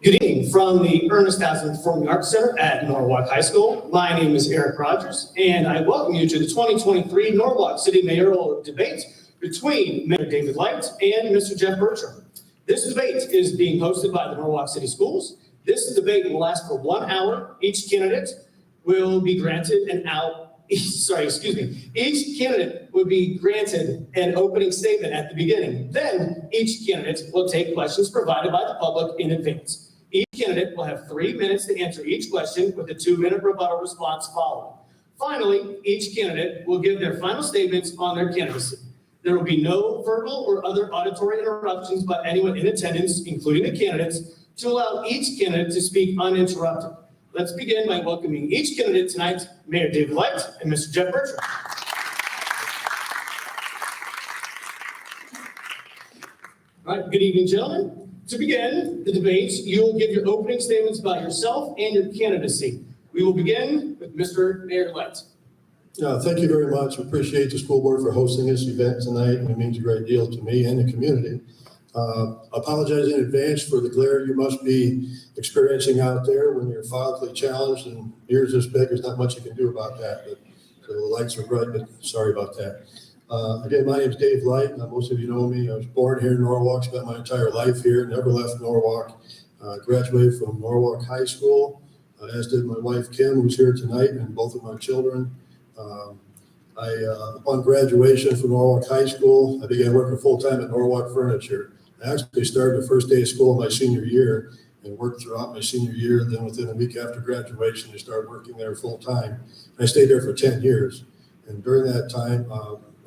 Good evening from the Ernsthausen Performing Arts Center at Norwalk High School. My name is Eric Rogers, and I welcome you to the 2023 Norwalk City Mayoral debate between Mayor David Light and Mr. Jeff Bertram. This debate is being hosted by the Norwalk City Schools. This debate will last for 1 hour. Each candidate will be granted Each candidate would be granted an opening statement at the beginning. Then each candidate will take questions provided by the public in advance. Each candidate will have 3 minutes to answer each question with a 2-minute rebuttal response following. Finally, each candidate will give their final statements on their candidacy. There will be no verbal or other auditory interruptions by anyone in attendance, including the candidates, to allow each candidate to speak uninterrupted. Let's begin by welcoming each candidate tonight, Mayor David Light and Mr. Jeff Bertram. All right, good evening, gentlemen. To begin the debate, you will give your opening statements about yourself and your candidacy. We will begin with Mr. Mayor Light. Thank you very much. Appreciate the school board for hosting this event tonight, and it means a great deal to me and the community. Apologize in advance for the glare you must be experiencing out there when you're physically challenged and ears this big. There's not much you can do about that, but so the lights are bright, but sorry about that. Again, my name is Dave Light. Most of you know me. I was born here in Norwalk, spent my entire life here, never left Norwalk. Graduated from Norwalk High School, as did my wife Kim, who's here tonight, and both of my children. Upon graduation from Norwalk High School, I began working full-time at Norwalk Furniture. I actually started the first day of school my senior year and worked throughout my senior year. Then within a week after graduation, I started working there full-time. I stayed there for 10 years. And during that time,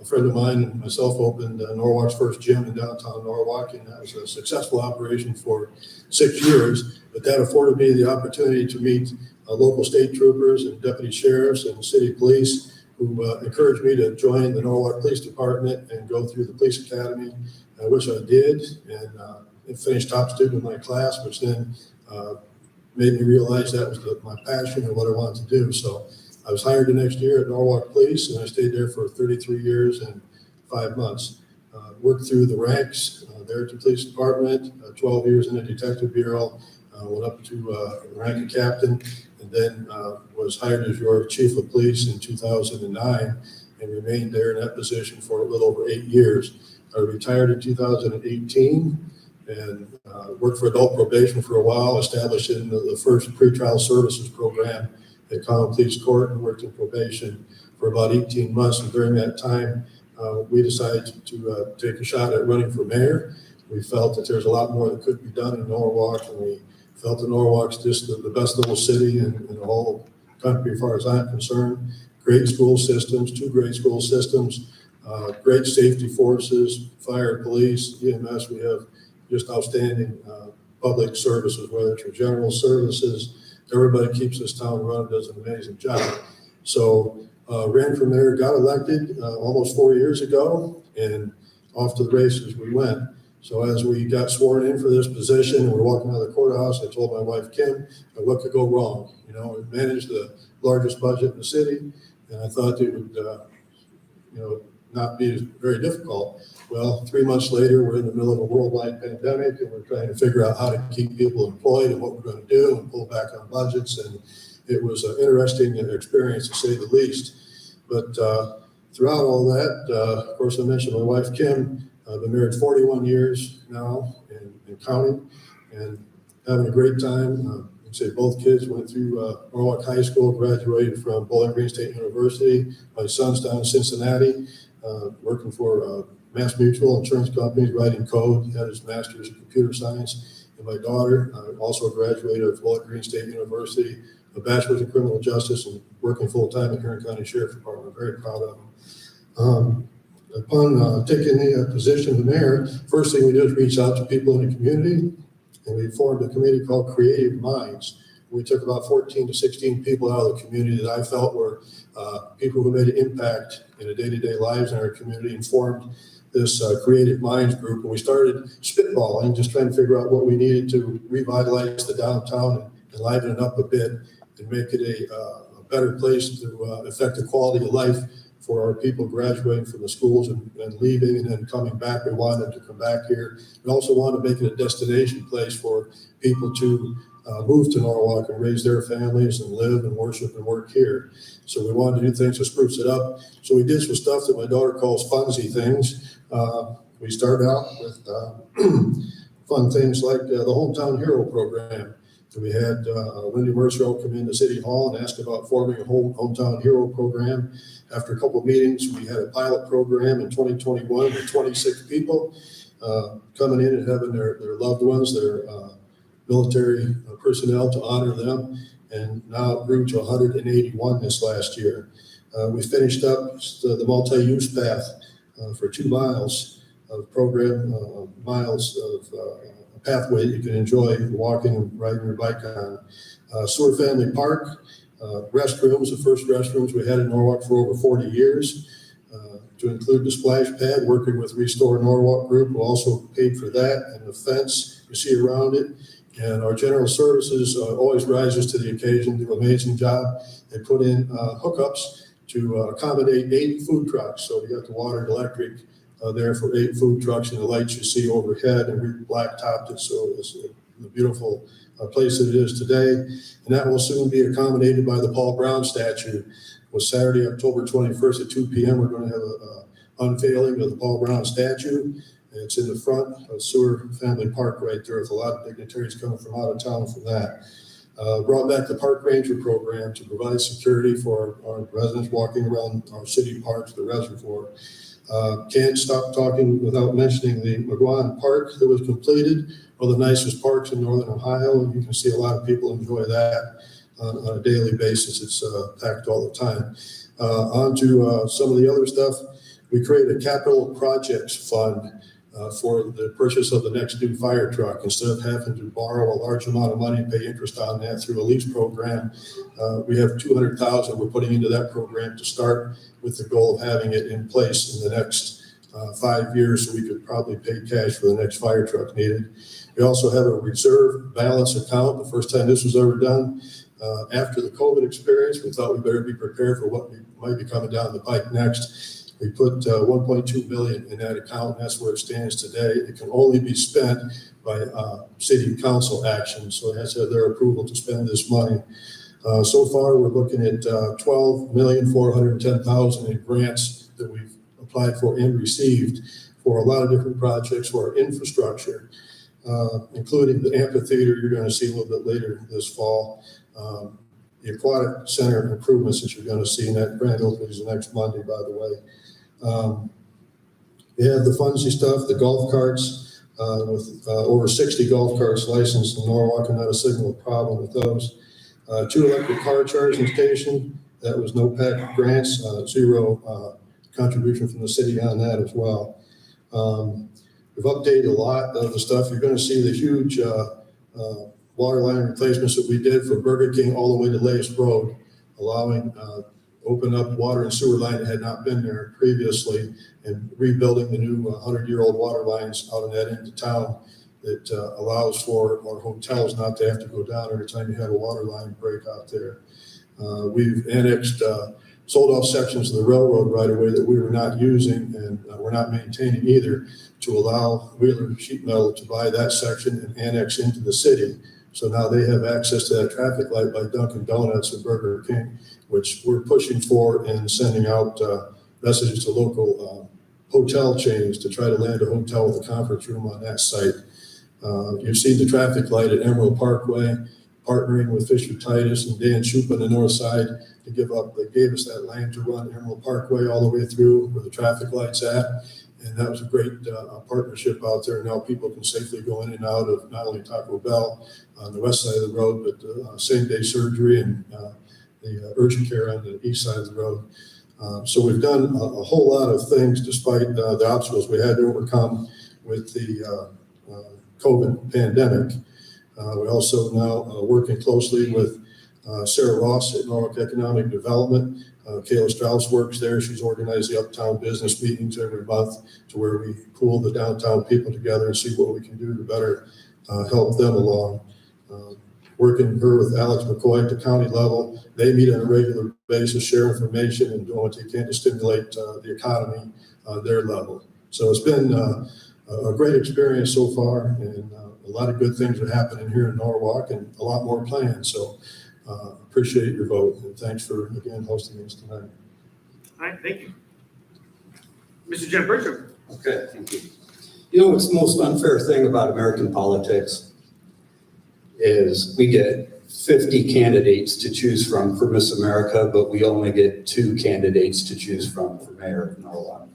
a friend of mine and myself opened Norwalk's first gym in downtown Norwalk, and that was a successful operation for 6 years. But that afforded me the opportunity to meet local state troopers and deputy sheriffs and city police who encouraged me to join the Norwalk Police Department and go through the police academy, which I did, and finished top student in my class, which then made me realize that was my passion and what I wanted to do. So I was hired the next year at Norwalk Police, and I stayed there for 33 years and 5 months. Worked through the ranks there at the police department, 12 years in the detective bureau, went up to the rank of captain, and then was hired as your chief of police in 2009 and remained there in that position for a little over 8 years. I retired in 2018 and worked for adult probation for a while, establishing the first pretrial services program at Common Police Court, and worked in probation for about 18 months. And during that time, we decided to take a shot at running for mayor. We felt that there's a lot more that could be done in Norwalk, and we felt that Norwalk's just the best little city in the whole country as far as I'm concerned. Great school systems, 2 great school systems, great safety forces, fire, police, EMS. We have just outstanding public services, whether it's for general services. Everybody keeps this town running, does an amazing job. So ran for mayor, got elected almost 4 years ago, and off to the races we went. So as we got sworn in for this position and we're walking out of the courthouse, I told my wife, Kim, what could go wrong? You know, we managed the largest budget in the city, and I thought it would, not be very difficult. Well, 3 months later, we're in the middle of a worldwide pandemic, and we're trying to figure out how to keep people employed and what we're going to do and pull back on budgets. And it was an interesting experience, to say the least. But throughout all that, of course, I mentioned my wife, Kim. I've been married 41 years now and counting, and having a great time. I'd say both kids went through Norwalk High School, graduated from Bowling Green State University. My son's down in Cincinnati, working for Mass Mutual insurance companies, writing code. He had his master's in computer science. And my daughter also graduated from Bowling Green State University, a bachelor's in criminal justice, and working full-time at Kern County Sheriff's Department. I'm very proud of him. Upon taking the position of the mayor, first thing we did was reach out to people in the community, and we formed a committee called Creative Minds. We took about 14 to 16 people out of the community that I felt were people who made an impact in the day-to-day lives in our community, and formed this Creative Minds group. And we started spitballing, just trying to figure out what we needed to revitalize the downtown and liven it up a bit and make it a better place to affect the quality of life for our people graduating from the schools and leaving and then coming back. We want them to come back here. We also want to make it a destination place for people to move to Norwalk and raise their families and live and worship and work here. So we wanted to do things to spruce it up. So we did some stuff that my daughter calls funsy things. We started out with fun things like the Hometown Hero program. So we had Wendy Mercer come into City Hall and ask about forming a Hometown Hero program. After a couple of meetings, we had a pilot program in 2021 with 26 people coming in and having their loved ones, their military personnel to honor them. And now it grew to 181 this last year. We finished up the multi-use path for 2 miles of program, miles of a pathway you can enjoy walking and riding your bike on. Sewer Family Park, restrooms, the first restrooms we had in Norwalk for over 40 years. To include the splash pad, working with Restore Norwalk Group, who also paid for that, and the fence you see around it. And our general services always rises to the occasion, do an amazing job. They put in hookups to accommodate 8 food trucks. So we got the water and electric there for 8 food trucks, and the lights you see overhead, and we blacktopped it, so it's a beautiful place that it is today. And that will soon be accommodated by the Paul Brown statue. Well, Saturday, October 21st at 2 p.m., we're going to have an unveiling of the Paul Brown statue. It's in the front of Sewer Family Park right there, with a lot of dignitaries coming from out of town for that. Brought back the Park Ranger program to provide security for our residents walking around our city parks, the reservoir. Can't stop talking without mentioning the McGuan Park that was completed, one of the nicest parks in Northern Ohio, and you can see a lot of people enjoy that on a daily basis. It's packed all the time. On to some of the other stuff. We created a capital projects fund for the purchase of the next new fire truck. Instead of having to borrow a large amount of money and pay interest on that through a lease program, we have $200,000 we're putting into that program to start, with the goal of having it in place in the next 5 years, so we could probably pay cash for the next fire truck needed. We also have a reserve balance account. The first time this was ever done after the COVID experience, we thought we better be prepared for what might be coming down the pike next. We put 1.2 million in that account, and that's where it stands today. It can only be spent by city council action, so it has to have their approval to spend this money. So far, we're looking at $12,410,000 in grants that we've applied for and received for a lot of different projects for our infrastructure, including the amphitheater you're going to see a little bit later this fall. The aquatic center improvements that you're going to see, in that grand opening is next Monday, by the way. We have the funsy stuff, the golf carts, with over 60 golf carts licensed in Norwalk, and not a single problem with those. 2 electric car charging station, that was no PAC grants, 0 contribution from the city on that as well. We've updated a lot of the stuff. You're going to see the huge water line replacements that we did from Burger King all the way to Lace Road, allowing open up water and sewer line that had not been there previously, and rebuilding the new 100-year-old water lines out in that end of town that allows for our hotels not to have to go down every time you have a water line break out there. We've annexed, sold off sections of the railroad right away that we were not using and we're not maintaining either, to allow Wheeler Sheet Metal to buy that section and annex into the city. So now they have access to that traffic light by Dunkin' Donuts and Burger King, which we're pushing for and sending out messages to local hotel chains to try to land a hotel with a conference room on that site. You've seen the traffic light at Emerald Parkway, partnering with Fisher Titus and Dan Shoup on the north side to give up. They gave us that land to run Emerald Parkway all the way through where the traffic light's at. And that was a great partnership out there. Now people can safely go in and out of not only Taco Bell on the west side of the road, but same-day surgery and the urgent care on the east side of the road. So we've done a whole lot of things despite the obstacles we had to overcome with the COVID pandemic. We also now working closely with Sarah Ross at Norwalk Economic Development. Kayla Strauss works there. She's organized the uptown business meetings every month, to where we pool the downtown people together and see what we can do to better help them along. working her with Alex McCoy at the county level. They meet on a regular basis, share information, and doing what they can to stimulate the economy on their level. So it's been a great experience so far, and a lot of good things are happening here in Norwalk, and a lot more planned. So appreciate your vote, and thanks for, again, hosting us tonight. All right, thank you. Mr. Jim Bertram. Okay, thank you. You know what's the most unfair thing about American politics is we get 50 candidates to choose from for Miss America, but we only get 2 candidates to choose from for mayor of Norwalk.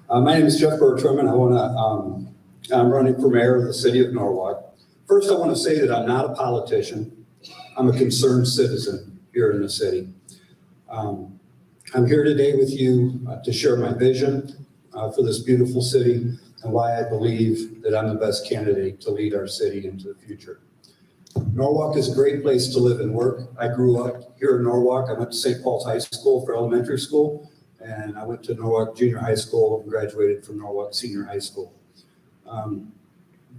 My name is Jeff Bertram, and I'm running for mayor of the city of Norwalk. First, I want to say that I'm not a politician. I'm a concerned citizen here in the city. I'm here today with you to share my vision for this beautiful city and why I believe that I'm the best candidate to lead our city into the future. Norwalk is a great place to live and work. I grew up here in Norwalk. I went to St. Paul's High School for elementary school, and I went to Norwalk Junior High School and graduated from Norwalk Senior High School.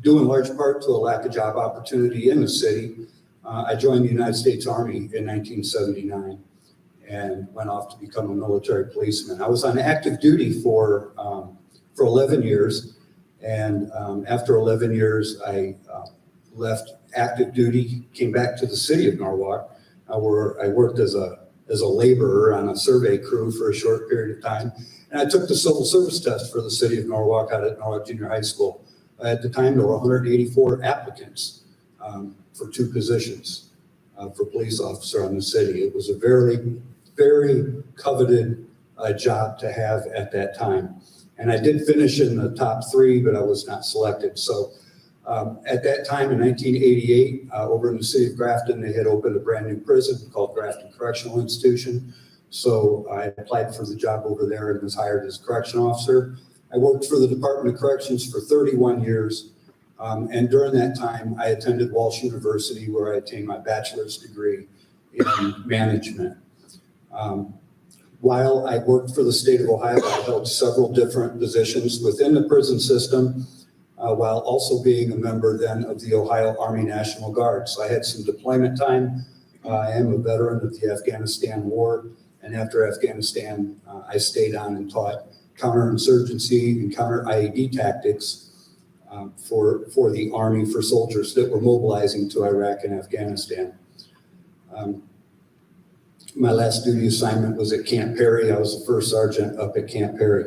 Due in large part to a lack of job opportunity in the city, I joined the United States Army in 1979 and went off to become a military policeman. I was on active duty for 11 years, and after 11 years, I left active duty, came back to the city of Norwalk, where I worked as a laborer on a survey crew for a short period of time. And I took the civil service test for the city of Norwalk out at Norwalk Junior High School. At the time, there were 184 applicants for 2 positions for police officer on the city. It was a very, very coveted job to have at that time. And I did finish in the top 3, but I was not selected. So at that time in 1988, over in the city of Grafton, they had opened a brand new prison called Grafton Correctional Institution. So I applied for the job over there and was hired as a correction officer. I worked for the Department of Corrections for 31 years. And during that time, I attended Walsh University, where I attained my bachelor's degree in management. While I worked for the state of Ohio, I held several different positions within the prison system, while also being a member then of the Ohio Army National Guard. So I had some deployment time. I am a veteran of the Afghanistan War. And after Afghanistan, I stayed on and taught counterinsurgency and counter IED tactics for the Army, for soldiers that were mobilizing to Iraq and Afghanistan. My last duty assignment was at Camp Perry. I was the first sergeant up at Camp Perry.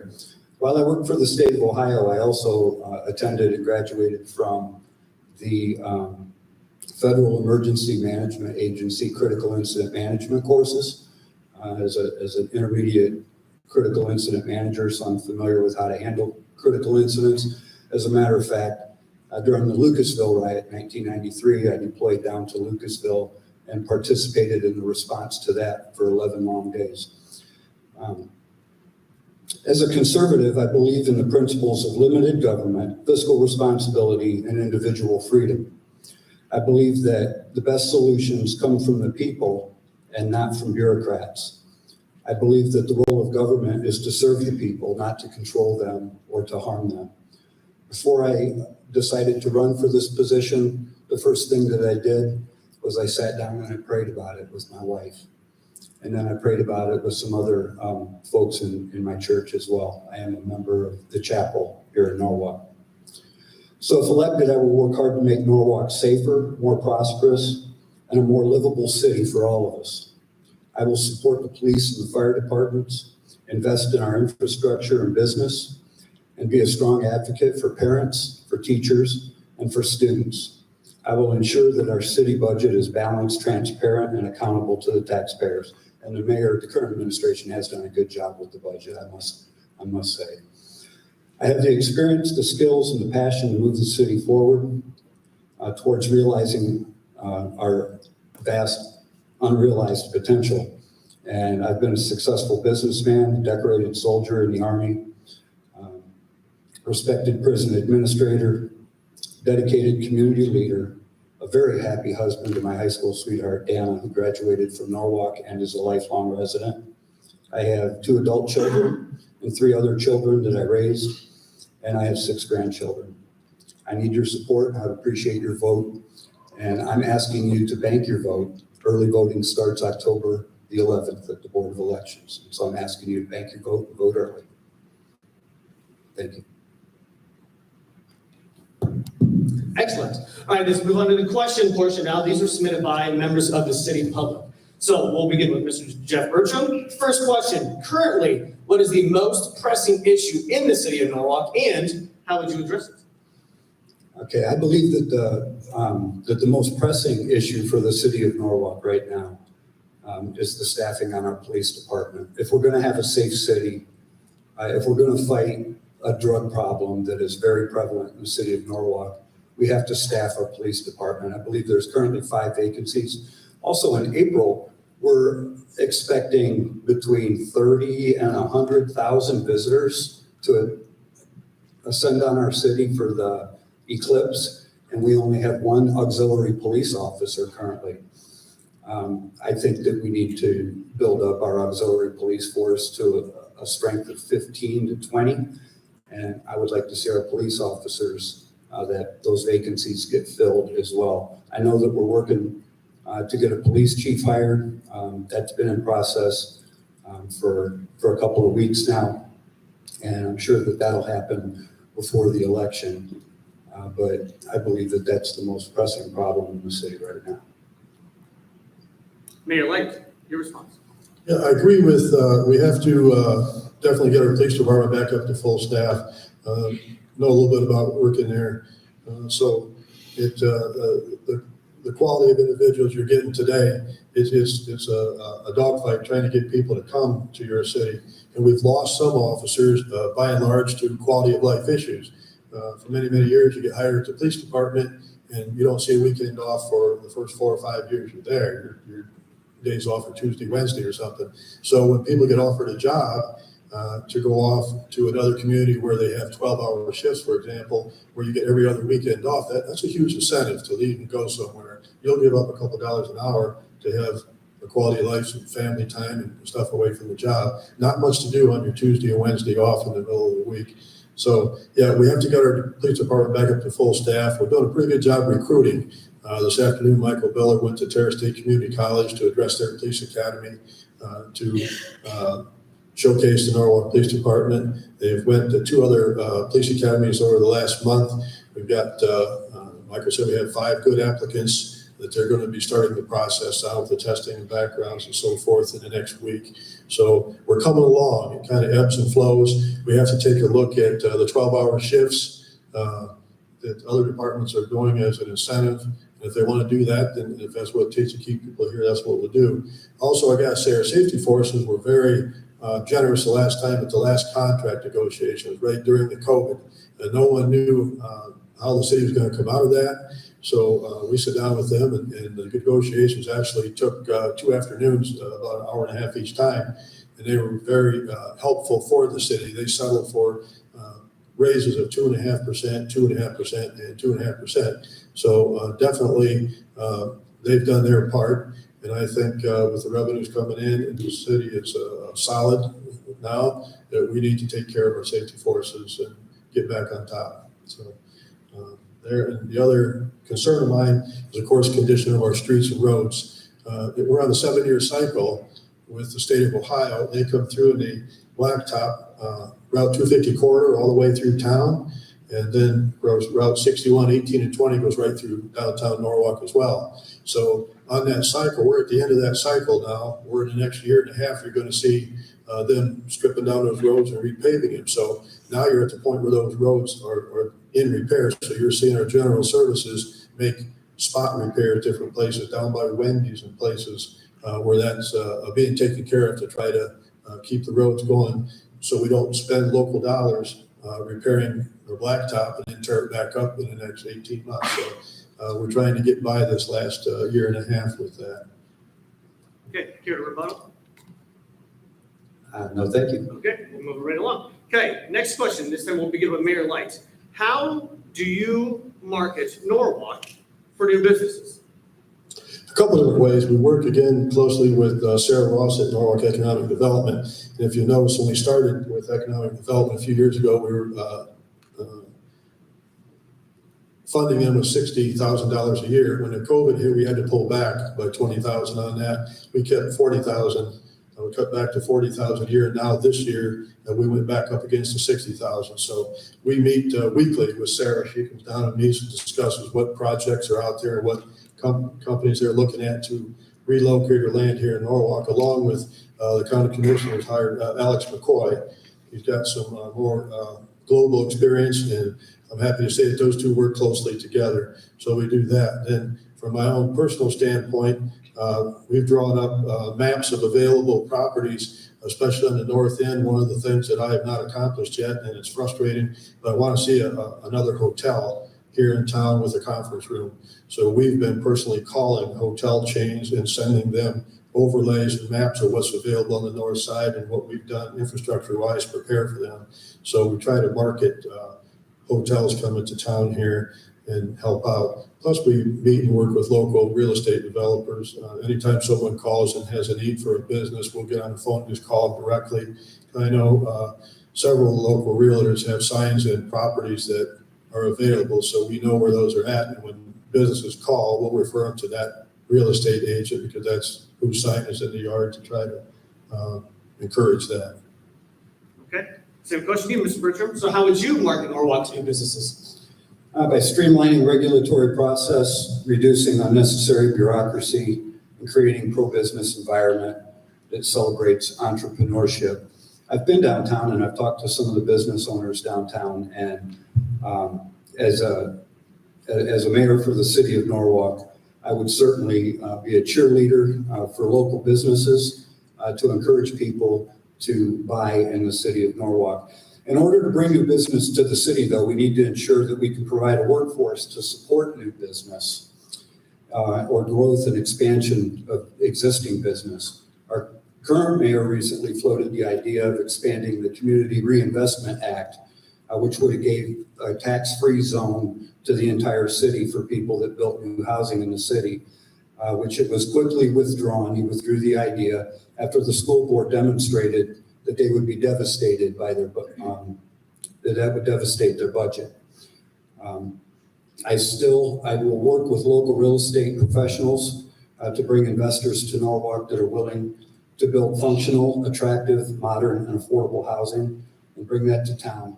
While I worked for the state of Ohio, I also attended and graduated from the Federal Emergency Management Agency Critical Incident Management courses as an intermediate critical incident manager, so I'm familiar with how to handle critical incidents. As a matter of fact, during the Lucasville riot in 1993, I deployed down to Lucasville and participated in the response to that for 11 long days. As a conservative, I believe in the principles of limited government, fiscal responsibility, and individual freedom. I believe that the best solutions come from the people and not from bureaucrats. I believe that the role of government is to serve the people, not to control them or to harm them. Before I decided to run for this position, the first thing that I did was I sat down and I prayed about it with my wife. And then I prayed about it with some other folks in my church as well. I am a member of the chapel here in Norwalk. So if elected, I will work hard to make Norwalk safer, more prosperous, and a more livable city for all of us. I will support the police and the fire departments, invest in our infrastructure and business, and be a strong advocate for parents, for teachers, and for students. I will ensure that our city budget is balanced, transparent, and accountable to the taxpayers. And the mayor, the current administration, has done a good job with the budget, I must say. I have the experience, the skills, and the passion to move the city forward towards realizing our vast unrealized potential. And I've been a successful businessman, a decorated soldier in the Army, respected prison administrator, dedicated community leader, a very happy husband to my high school sweetheart, Dana, who graduated from Norwalk and is a lifelong resident. I have 2 adult children and 3 other children that I raised, and I have 6 grandchildren. I need your support. I would appreciate your vote And I'm asking you to bank your vote. Early voting starts October the 11th at the Board of Elections. So I'm asking you to bank your vote and vote early. Thank you. Excellent. All right, let's move on to the question portion now. These are submitted by members of the city public. So we'll begin with Mr. Jeff Bertram. First question, currently, what is the most pressing issue in the city of Norwalk, and how would you address it? Okay, I believe that the most pressing issue for the city of Norwalk right now is the staffing on our police department. If we're going to have a safe city, if we're going to fight a drug problem that is very prevalent in the city of Norwalk, we have to staff our police department. I believe there's currently 5 vacancies. Also in April, we're expecting between 30 and 100,000 visitors to ascend on our city for the eclipse, and we only have 1 auxiliary police officer currently. I think that we need to build up our auxiliary police force to a strength of 15 to 20, and I would like to see our police officers that those vacancies get filled as well. I know that we're working to get a police chief hired. That's been in process for a couple of weeks now, and I'm sure that that'll happen before the election. But I believe that that's the most pressing problem in the city right now. Mayor Light, your response. Yeah, I agree with, we have to definitely get our police department back up to full staff. Know a little bit about working there. So the quality of individuals you're getting today, it's a dogfight trying to get people to come to your city. And we've lost some officers by and large to quality of life issues. For many, many years, you get hired at the police department and you don't see a weekend off for the first 4 or 5 years you're there. Your days off are Tuesday, Wednesday or something. So when people get offered a job to go off to another community where they have 12-hour shifts, for example, where you get every other weekend off, that's a huge incentive to leave and go somewhere. You'll give up a couple dollars an hour to have a quality of life, some family time and stuff away from the job. Not much to do on your Tuesday and Wednesday off in the middle of the week. So yeah, we have to get our police department back up to full staff. We're doing a pretty good job recruiting. This afternoon, Michael Biller went to Terra State Community College to address their police academy, to showcase the Norwalk Police Department. They've went to 2 other police academies over the last month. We've got, like I said, we have 5 good applicants that they're going to be starting the process out with the testing and backgrounds and so forth in the next week. So we're coming along. It kind of ebbs and flows. We have to take a look at the 12-hour shifts that other departments are doing as an incentive. And if they want to do that, then if that's what it takes to keep people here, that's what we'll do. Also, I got to say, our safety forces were very generous the last time at the last contract negotiations, right during the COVID. And no one knew how the city was going to come out of that. So we sat down with them and the negotiations actually took 2 afternoons, about an hour and a half each time. And they were very helpful for the city. They settled for raises of 2.5%, 2.5%, and 2.5%. So definitely they've done their part. And I think with the revenues coming in the city is solid now, that we need to take care of our safety forces and get back on top. So there, and the other concern of mine is, of course, condition of our streets and roads. We're on the 7-year cycle with the state of Ohio. They come through in the blacktop Route 250 corridor all the way through town, and then Route 61, 18, and 20 goes right through downtown Norwalk as well. So on that cycle, we're at the end of that cycle now. We're in the next year and a half, you're going to see them stripping down those roads and repaving them. So now you're at the point where those roads are in repair. So you're seeing our general services make spot repairs at different places, down by Wendy's and places where that's being taken care of to try to keep the roads going, so we don't spend local dollars repairing the blacktop and then tear it back up in the next 18 months. So we're trying to get by this last year and a half with that. Okay, care to rebuttal? No, thank you. Okay, we'll move right along. Okay, next question. This time we'll begin with Mayor Light. How do you market Norwalk for new businesses? A couple of different ways. We work again closely with Sarah Ross at Norwalk Economic Development. And if you notice, when we started with economic development a few years ago, we were funding them with $60,000 a year. When the COVID hit, we had to pull back by 20,000 on that. We kept 40,000. We cut back to 40,000 a year. Now this year, we went back up against the 60,000. So we meet weekly with Sarah. She comes down and meets and discusses what projects are out there, what companies they're looking at to relocate or land here in Norwalk, along with the county commissioners hired Alex McCoy. He's got some more global experience, and I'm happy to say that those two work closely together. So we do that. Then from my own personal standpoint, we've drawn up maps of available properties, especially on the north end. One of the things that I have not accomplished yet, and it's frustrating, but I want to see another hotel here in town with a conference room. So we've been personally calling hotel chains and sending them overlays and maps of what's available on the north side and what we've done infrastructure-wise to prepare for them. So we try to market hotels coming to town here and help out. Plus, we meet and work with local real estate developers. Anytime someone calls and has a need for a business, we'll get on the phone and just call them directly. I know several local realtors have signs and properties that are available, so we know where those are at. And when businesses call, we'll refer them to that real estate agent because that's whose sign is in the yard to try to encourage that. Okay. Same question to you, Mr. Bertram. So how would you market Norwalk to new businesses? By streamlining regulatory process, reducing unnecessary bureaucracy, and creating pro-business environment that celebrates entrepreneurship. I've been downtown and I've talked to some of the business owners downtown, and as a mayor for the city of Norwalk, I would certainly be a cheerleader for local businesses to encourage people to buy in the city of Norwalk. In order to bring new business to the city, though, we need to ensure that we can provide a workforce to support new business or growth and expansion of existing business. Our current mayor recently floated the idea of expanding the Community Reinvestment Act, which would have gave a tax-free zone to the entire city for people that built new housing in the city, which it was quickly withdrawn. He withdrew the idea after the school board demonstrated that they would be devastated by their, that would devastate their budget. I will work with local real estate professionals to bring investors to Norwalk that are willing to build functional, attractive, modern, and affordable housing and bring that to town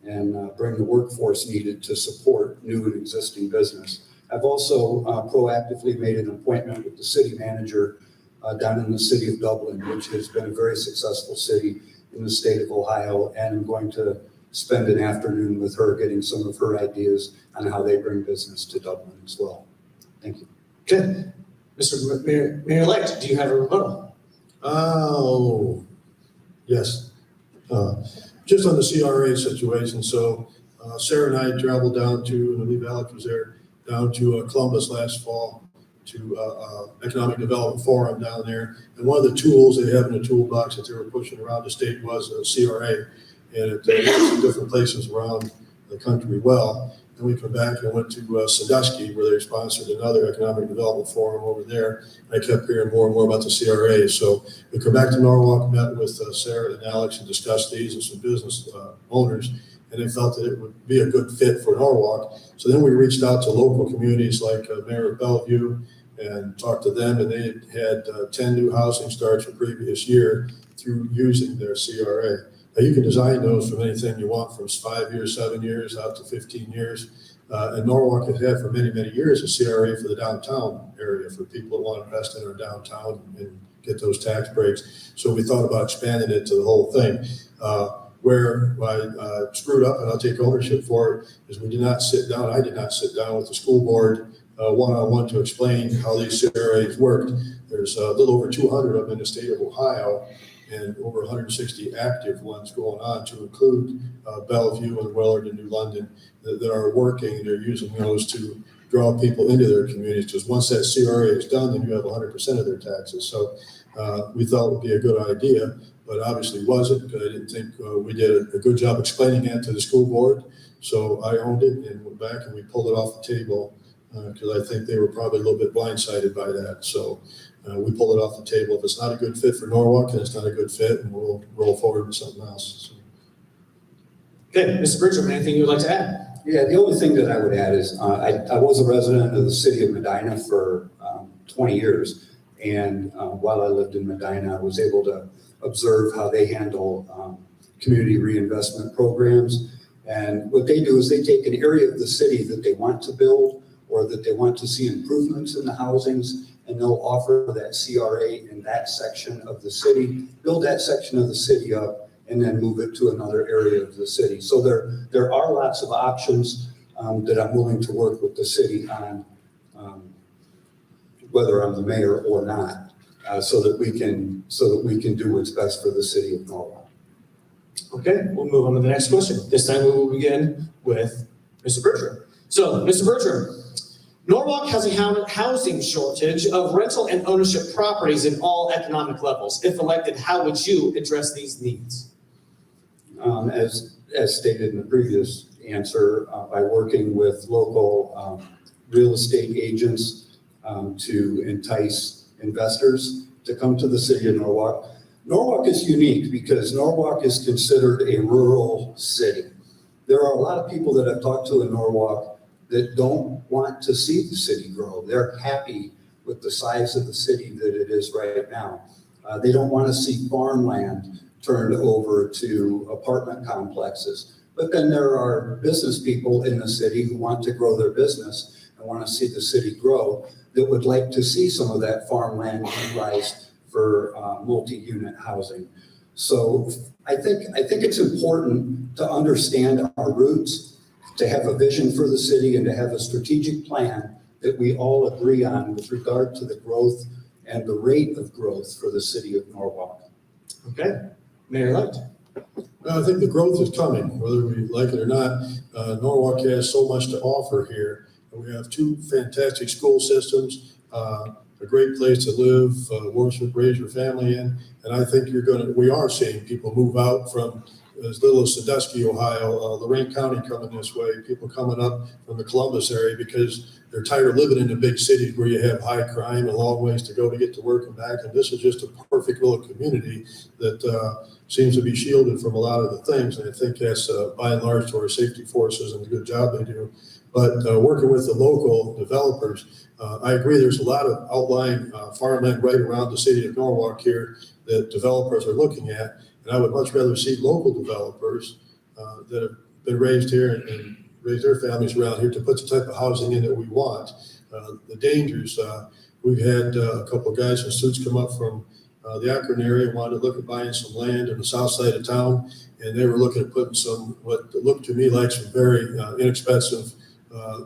and bring the workforce needed to support new and existing business. I've also proactively made an appointment with the city manager down in the city of Dublin, which has been a very successful city in the state of Ohio, and I'm going to spend an afternoon with her getting some of her ideas on how they bring business to Dublin as well. Thank you. Good. Mr. Mayor-elect, do you have a rebuttal? Oh, yes. Just on the CRA situation. So Sarah and I traveled down to, and I believe Alex was there, down to Columbus last fall to Economic Development Forum down there. And one of the tools they have in the toolbox that they were pushing around the state was CRA. And it works in different places around the country well. And we come back and went to Sandusky, where they sponsored another economic development forum over there. I kept hearing more and more about the CRA. So we come back to Norwalk, met with Sarah and Alex and discussed these and some business owners, and they felt that it would be a good fit for Norwalk. So then we reached out to local communities like Mayor of Bellevue and talked to them, and they had 10 new housing starts from previous year through using their CRA. Now, you can design those from anything you want, from 5 years, 7 years, out to 15 years. And Norwalk has had for many, many years a CRA for the downtown area for people that want to invest in our downtown and get those tax breaks. So we thought about expanding it to the whole thing. Where I screwed up, and I'll take ownership for it, is we did not sit down. I did not sit down with the school board one-on-one to explain how these CRAs worked. There's a little over 200 of them in the state of Ohio, and over 160 active ones going on, to include Bellevue and Willard and New London that are working, and they're using those to draw people into their communities. Because once that CRA is done, then you have 100% of their taxes. So we thought it would be a good idea, but obviously wasn't, because I didn't think we did a good job explaining that to the school board. So I owned it and went back and we pulled it off the table because I think they were probably a little bit blindsided by that. So we pulled it off the table. If it's not a good fit for Norwalk, then it's not a good fit, and we'll roll forward with something else. So. Good. Mr. Bertram, anything you would like to add? Yeah, the only thing that I would add is I was a resident of the city of Medina for 20 years. And while I lived in Medina, I was able to observe how they handle community reinvestment programs. And what they do is they take an area of the city that they want to build or that they want to see improvements in the housings, and they'll offer that CRA in that section of the city, build that section of the city up, and then move it to another area of the city. So there are lots of options that I'm willing to work with the city on, whether I'm the mayor or not, so that we can do what's best for the city of Norwalk. Okay, we'll move on to the next question. This time we will begin with Mr. Bertram. So, Mr. Bertram, Norwalk has a housing shortage of rental and ownership properties in all economic levels. If elected, how would you address these needs? As stated in the previous answer, by working with local real estate agents to entice investors to come to the city of Norwalk. Norwalk is unique because Norwalk is considered a rural city. There are a lot of people that I've talked to in Norwalk that don't want to see the city grow. They're happy with the size of the city that it is right now. They don't want to see farmland turned over to apartment complexes. But then there are business people in the city who want to grow their business and want to see the city grow that would like to see some of that farmland utilized for multi-unit housing. So I think it's important to understand our roots, to have a vision for the city, and to have a strategic plan that we all agree on with regard to the growth and the rate of growth for the city of Norwalk. Okay, Mayor-elect. Well, I think the growth is coming, whether we like it or not. Norwalk has so much to offer here. We have two fantastic school systems, a great place to live, worship, raise your family in. And I think we are seeing people move out from as little as Sandusky, Ohio, Lorraine County coming this way, people coming up from the Columbus area because they're tired of living in the big cities where you have high crime and long ways to go to get to work and back. And this is just a perfect little community that seems to be shielded from a lot of the things. And I think that's by and large to our safety forces and the good job they do. But working with the local developers, I agree there's a lot of outlying farmland right around the city of Norwalk here that developers are looking at. And I would much rather see local developers that have been raised here and raise their families around here to put the type of housing in that we want. The dangers, we've had a couple of guys in suits come up from the Akron area, wanted to look at buying some land in the south side of town, and they were looking at putting some, what looked to me like some very inexpensive,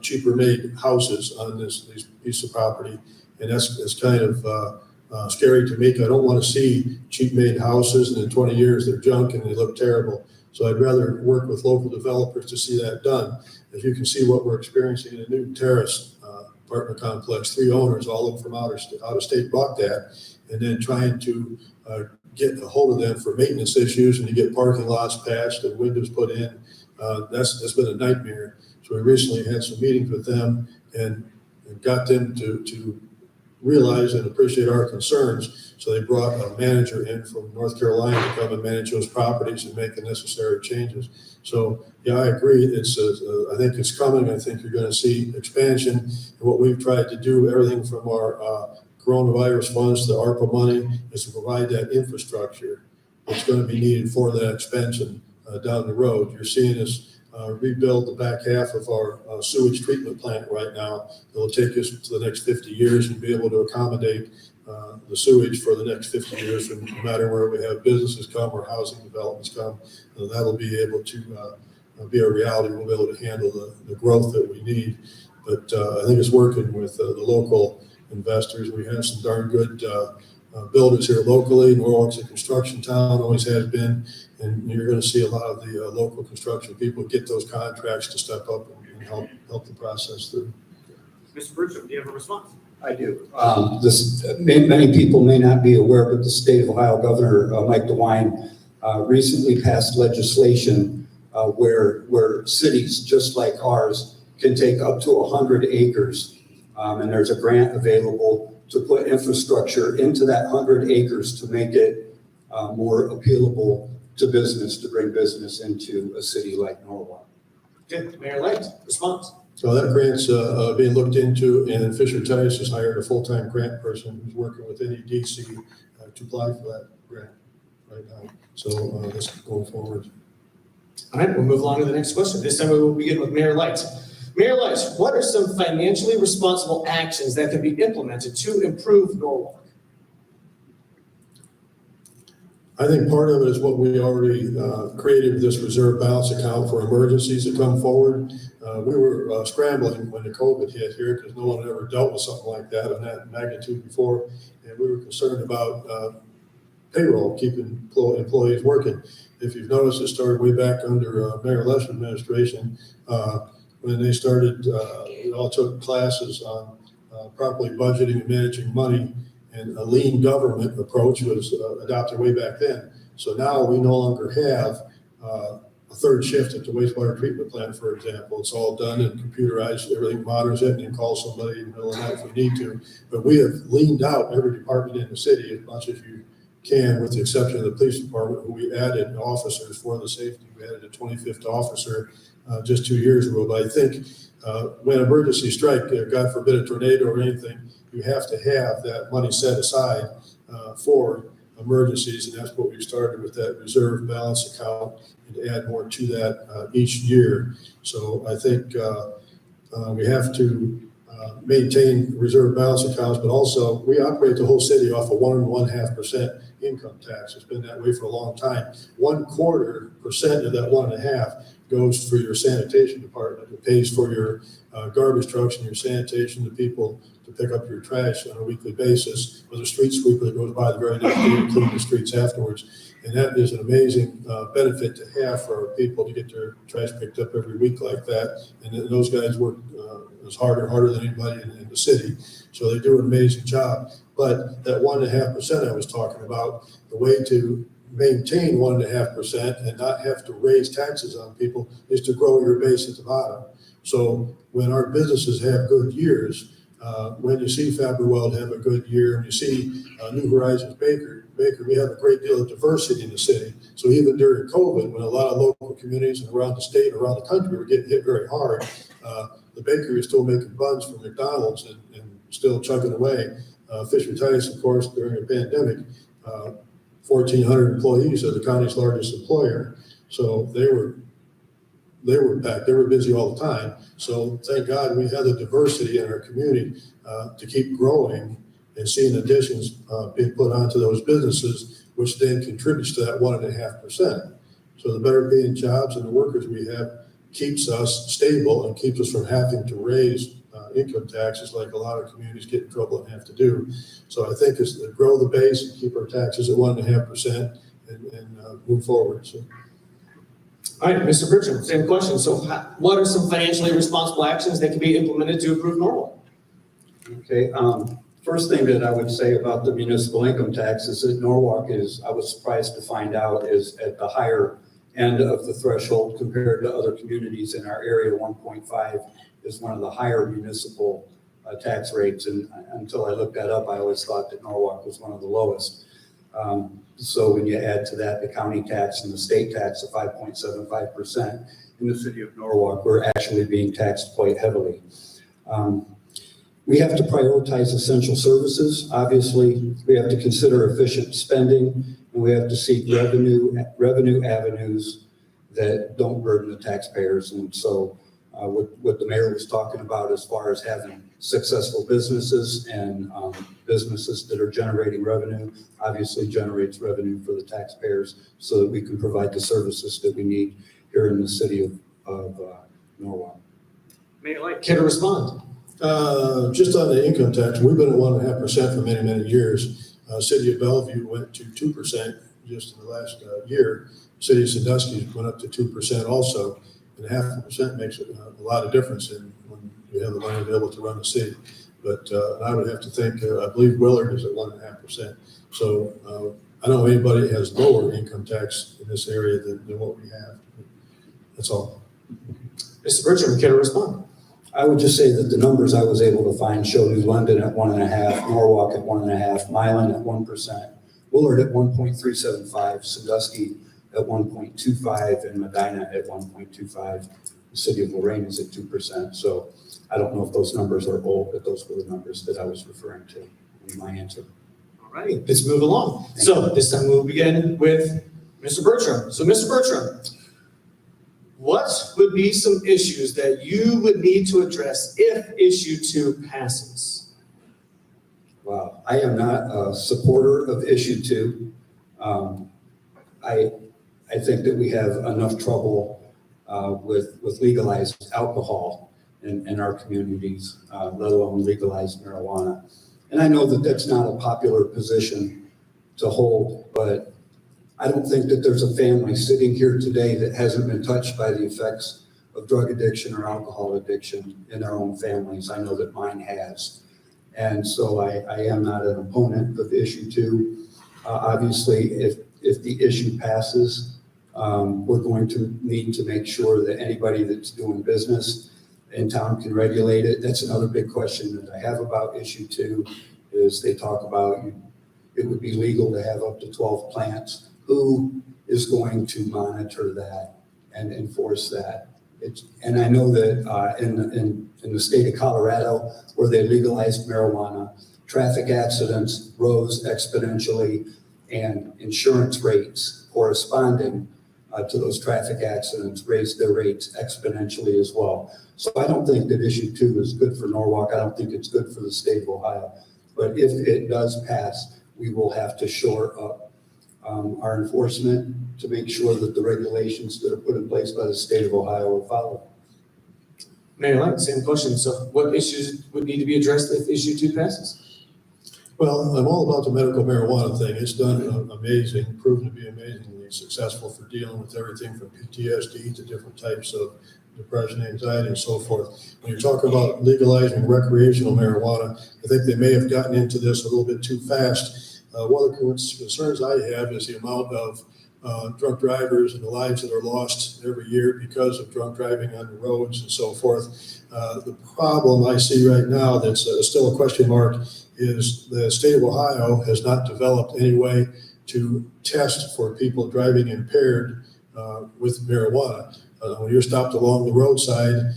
cheaper made houses on this piece of property. And that's kind of scary to me. I don't want to see cheap made houses and in 20 years they're junk and they look terrible. So I'd rather work with local developers to see that done. As you can see what we're experiencing in a new terrace apartment complex, 3 owners, all of them from out of state bought that, and then trying to get a hold of them for maintenance issues and to get parking lots patched and windows put in. That's been a nightmare. So we recently had some meetings with them and got them to realize and appreciate our concerns. So they brought a manager in from North Carolina to come and manage those properties and make the necessary changes. So yeah, I agree. I think it's coming. I think you're going to see expansion. And what we've tried to do, everything from our coronavirus funds to ARPA money, is to provide that infrastructure that's going to be needed for that expansion down the road. You're seeing us rebuild the back half of our sewage treatment plant right now. It'll take us to the next 50 years and be able to accommodate the sewage for the next 50 years. And no matter where we have businesses come or housing developments come, that'll be able to be a reality. We'll be able to handle the growth that we need. But I think it's working with the local investors. We have some darn good builders here locally. Norwalk's a construction town, always has been, and you're going to see a lot of the local construction people get those contracts to step up and help the process through. Mr. Bertram, do you have a response? I do. Many people may not be aware, but the state of Ohio Governor Mike DeWine recently passed legislation where cities just like ours can take up to 100 acres, and there's a grant available to put infrastructure into that 100 acres to make it more appealable to business, to bring business into a city like Norwalk. Good. Mayor Light, response. So that grant's being looked into, and Fisher Tice has hired a full-time grant person who's working with NEDC to apply for that grant right now. So that's going forward. All right, we'll move along to the next question. This time we will begin with Mayor Light. Mayor Light, what are some financially responsible actions that can be implemented to improve Norwalk? I think part of it is what we already created, this reserve balance account for emergencies that come forward. We were scrambling when the COVID hit here because no one had ever dealt with something like that on that magnitude before. And we were concerned about payroll, keeping employees working. If you've noticed, it started way back under Mayor Lesch's administration when they started, we all took classes on properly budgeting and managing money, and a lean government approach was adopted way back then. So now we no longer have a third shift at the wastewater treatment plant, for example. It's all done and computerized, everything monitors it, and you can call somebody in the middle of the night if we need to. But we have leaned out every department in the city as much as you can, with the exception of the police department, who we added officers for the safety. We added a 25th officer just 2 years ago. But I think when emergency strike, God forbid a tornado or anything, you have to have that money set aside for emergencies, and that's what we've started with, that reserve balance account, and to add more to that each year. So I think we have to maintain reserve balance accounts, but also we operate the whole city off of 1.5% income tax. It's been that way for a long time. 1/4% of that 1.5 goes for your sanitation department. It pays for your garbage trucks and your sanitation, the people to pick up your trash on a weekly basis, with a street sweeper that goes by the very next day to clean the streets afterwards. And that is an amazing benefit to have for our people, to get their trash picked up every week like that. And then those guys work as harder than anybody in the city. So they do an amazing job. But that 1.5% I was talking about, the way to maintain 1.5% and not have to raise taxes on people is to grow your base at the bottom. So when our businesses have good years, when you see Faberweld have a good year, and you see New Horizons Baker, we have a great deal of diversity in the city. So even during COVID, when a lot of local communities and around the state, around the country were getting hit very hard, the bakery is still making buns for McDonald's and still chugging away. Fisher Tice, of course, during the pandemic, 1,400 employees are the county's largest employer. So they were packed. They were busy all the time. So thank God we had the diversity in our community to keep growing and seeing additions being put onto those businesses, which then contributes to that 1.5%. So the better paying jobs and the workers we have keeps us stable and keeps us from having to raise income taxes like a lot of communities get in trouble and have to do. So I think it's to grow the base and keep our taxes at 1.5% and move forward. So. All right, Mr. Bertram, same question. So what are some financially responsible actions that can be implemented to improve Norwalk? Okay, first thing that I would say about the municipal income tax is that Norwalk is, I was surprised to find out, is at the higher end of the threshold compared to other communities in our area. 1.5 is one of the higher municipal tax rates, and until I looked that up, I always thought that Norwalk was one of the lowest. So when you add to that the county tax and the state tax of 5.75%, in the city of Norwalk, we're actually being taxed quite heavily. We have to prioritize essential services. Obviously, we have to consider efficient spending, and we have to seek revenue avenues that don't burden the taxpayers. And so what the mayor was talking about as far as having successful businesses and businesses that are generating revenue obviously generates revenue for the taxpayers so that we can provide the services that we need here in the city of Norwalk. Mayor Light, care to respond? Just on the income tax, we've been at 1.5% for many, many years. City of Bellevue went to 2% just in the last year. City of Sandusky went up to 2% also. And 0.5% makes a lot of difference in when you have the money available to run the city. But I would have to think, I believe Willard is at 1.5%. So I don't know anybody that has lower income tax in this area than what we have. That's all. Mr. Bertram, care to respond? I would just say that the numbers I was able to find show New London at 1.5%, Norwalk at 1.5%, Milan at 1%, Willard at 1.375%, Sandusky at 1.25%, and Medina at 1.25%. The city of Lorraine is at 2%. So I don't know if those numbers are old, but those were the numbers that I was referring to in my answer. All righty, let's move along. So this time we'll begin with Mr. Bertram. So Mr. Bertram, what would be some issues that you would need to address if issue 2 passes? Wow, I am not a supporter of issue 2. I think that we have enough trouble with legalized alcohol in our communities, let alone legalized marijuana. And I know that that's not a popular position to hold, but I don't think that there's a family sitting here today that hasn't been touched by the effects of drug addiction or alcohol addiction in their own families. I know that mine has. And so I am not an opponent of issue 2. Obviously, if the issue passes, we're going to need to make sure that anybody that's doing business in town can regulate it. That's another big question that I have about issue 2, is they talk about it would be legal to have up to 12 plants. Who is going to monitor that and enforce that? And I know that in the state of Colorado, where they legalized marijuana, traffic accidents rose exponentially, and insurance rates corresponding to those traffic accidents raised their rates exponentially as well. So I don't think that issue 2 is good for Norwalk. I don't think it's good for the state of Ohio. But if it does pass, we will have to shore up our enforcement to make sure that the regulations that are put in place by the state of Ohio are followed. Mayor Light, same question. So what issues would need to be addressed if issue 2 passes? Well, I'm all about the medical marijuana thing. It's done amazing, proven to be amazingly successful for dealing with everything from PTSD to different types of depression, anxiety, and so forth. When you're talking about legalizing recreational marijuana, I think they may have gotten into this a little bit too fast. One of the concerns I have is the amount of drunk drivers and the lives that are lost every year because of drunk driving on the roads and so forth. The problem I see right now that's still a question mark is the state of Ohio has not developed any way to test for people driving impaired with marijuana. When you're stopped along the roadside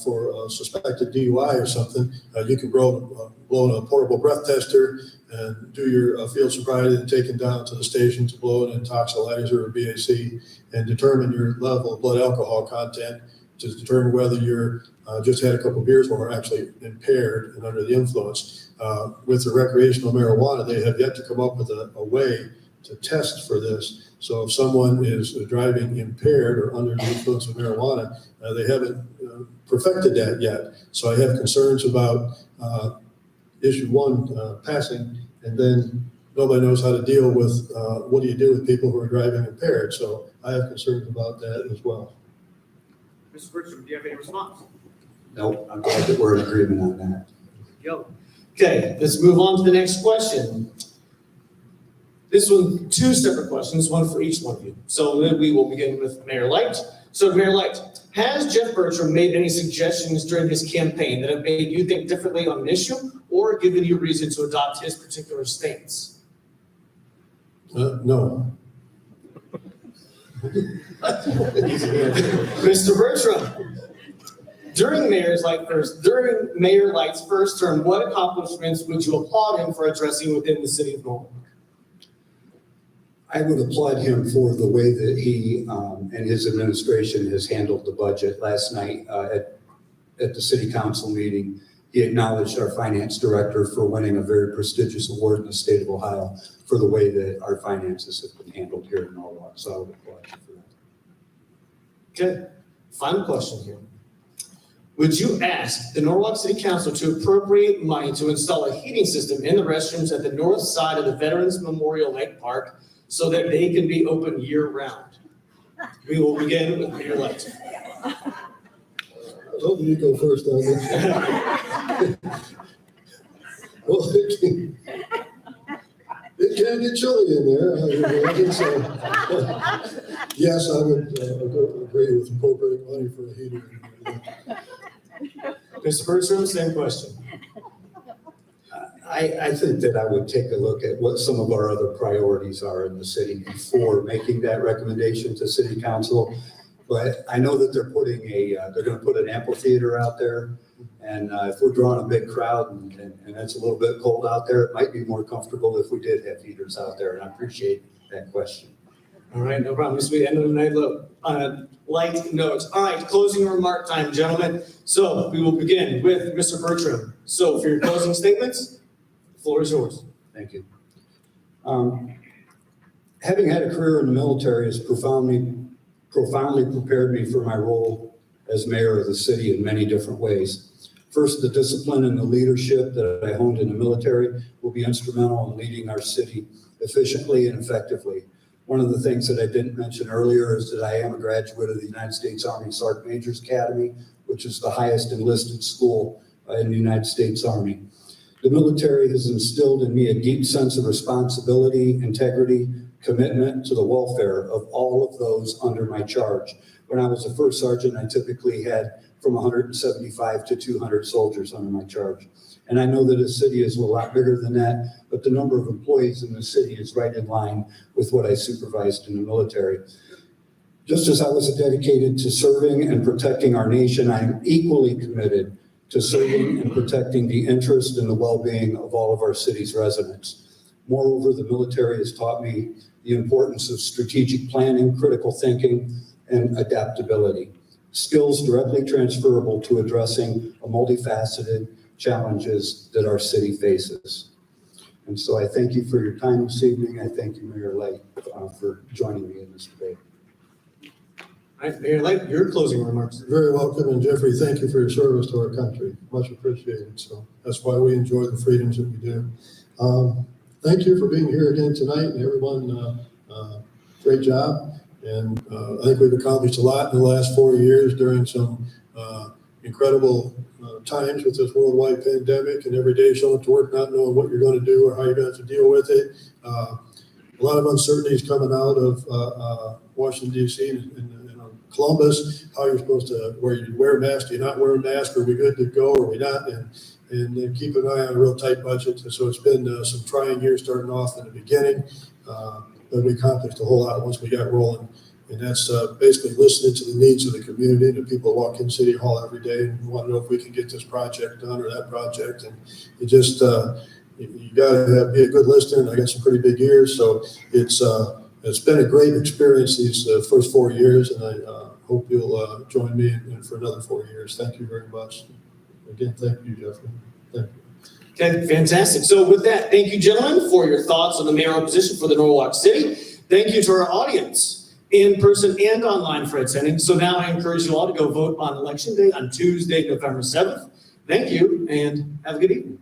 for a suspected DUI or something, you can blow a portable breath tester and do your field sobriety and take it down to the station to blow an intoxilizer or BAC and determine your level of blood alcohol content to determine whether you're just had a couple of beers or are actually impaired and under the influence. With the recreational marijuana, they have yet to come up with a way to test for this. So if someone is driving impaired or under the influence of marijuana, they haven't perfected that yet. So I have concerns about issue 1 passing, and then nobody knows how to deal with what do you do with people who are driving impaired. So I have concerns about that as well. Mr. Bertram, do you have any response? Nope, I'm glad that we're in agreement on that. Go. Okay, let's move on to the next question. This one, 2 separate questions, one for each one of you. So then we will begin with Mayor Light. So Mayor Light, has Jeff Bertram made any suggestions during his campaign that have made you think differently on an issue or given you reason to adopt his particular stance? No. Mr. Bertram, during Mayor Light's first term, what accomplishments would you applaud him for addressing within the city of Norwalk? I would applaud him for the way that he and his administration has handled the budget. Last night at the city council meeting, he acknowledged our finance director for winning a very prestigious award in the state of Ohio for the way that our finances have been handled here in Norwalk. So I would applaud him for that. Okay, final question here. Would you ask the Norwalk City Council to appropriate money to install a heating system in the restrooms at the north side of the Veterans Memorial Lake Park so that they can be open year-round? We will begin with Mayor Light. Well, you go first on this. Well, it can get chilly in there, I imagine, so. Yes, I would agree with appropriating money for a heater. Mr. Bertram, same question. I think that I would take a look at what some of our other priorities are in the city before making that recommendation to city council. But I know that they're going to put an amphitheater out there. And if we're drawing a big crowd and it's a little bit cold out there, it might be more comfortable if we did have heaters out there. And I appreciate that question. All right, no problem. This will be the end of the night on a light note. All right, closing remark time, gentlemen. So we will begin with Mr. Bertram. So for your closing statements, the floor is yours. Thank you. Having had a career in the military has profoundly prepared me for my role as mayor of the city in many different ways. First, the discipline and the leadership that I honed in the military will be instrumental in leading our city efficiently and effectively. One of the things that I didn't mention earlier is that I am a graduate of the United States Army Sergeant Major's Academy, which is the highest enlisted school in the United States Army. The military has instilled in me a deep sense of responsibility, integrity, commitment to the welfare of all of those under my charge. When I was a first sergeant, I typically had from 175 to 200 soldiers under my charge. And I know that a city is a lot bigger than that, but the number of employees in the city is right in line with what I supervised in the military. Just as I was dedicated to serving and protecting our nation, I am equally committed to serving and protecting the interest and the well-being of all of our city's residents. Moreover, the military has taught me the importance of strategic planning, critical thinking, and adaptability, skills directly transferable to addressing a multifaceted challenges that our city faces. And so I thank you for your time this evening. I thank you, Mayor Light, for joining me in this debate. All right, Mayor Light, your closing remarks. Very welcome, and Jeffrey, thank you for your service to our country. Much appreciated. So that's why we enjoy the freedoms that we do. Thank you for being here again tonight, and everyone, great job. And I think we've accomplished a lot in the last 4 years during some incredible times with this worldwide pandemic, and every day showing up to work not knowing what you're going to do or how you're going to have to deal with it. A lot of uncertainties coming out of Washington, D.C. and Columbus, how you're supposed to, where you wear a mask, do you not wear a mask, are we good to go, or are we not? And keep an eye on a real tight budget. So it's been some trying years starting off in the beginning, but we accomplished a whole lot once we got rolling. And that's basically listening to the needs of the community. The people walk in City Hall every day and want to know if we can get this project done or that project. And you just, you got to be a good listener. And I got some pretty big ears. So it's been a great experience these first 4 years. And I hope you'll join me in for another 4 years. Thank you very much. Again, thank you, Jeffrey. Thank you. Okay, fantastic. So with that, thank you, gentlemen, for your thoughts on the mayoral position for the Norwalk City. Thank you to our audience, in person and online, for attending. So now I encourage you all to go vote on Election Day on Tuesday, November 7th. Thank you, and have a good evening.